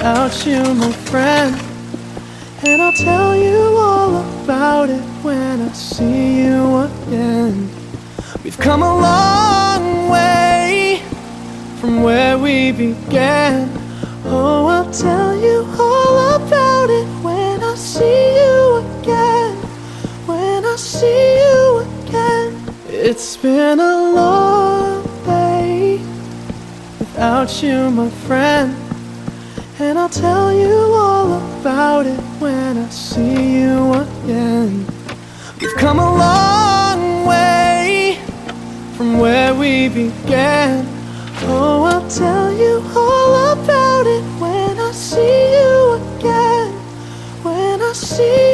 without you, my friend. And I'll tell you all about it when I see you again. We've come a long way from where we began. Oh, I'll tell you all about it when I see you again. When I see you again. It's been a long day without you, my friend. And I'll tell you all about it when I see you again. We've come a long way from where we began. Oh, I'll tell you all about it when I see you again. When I see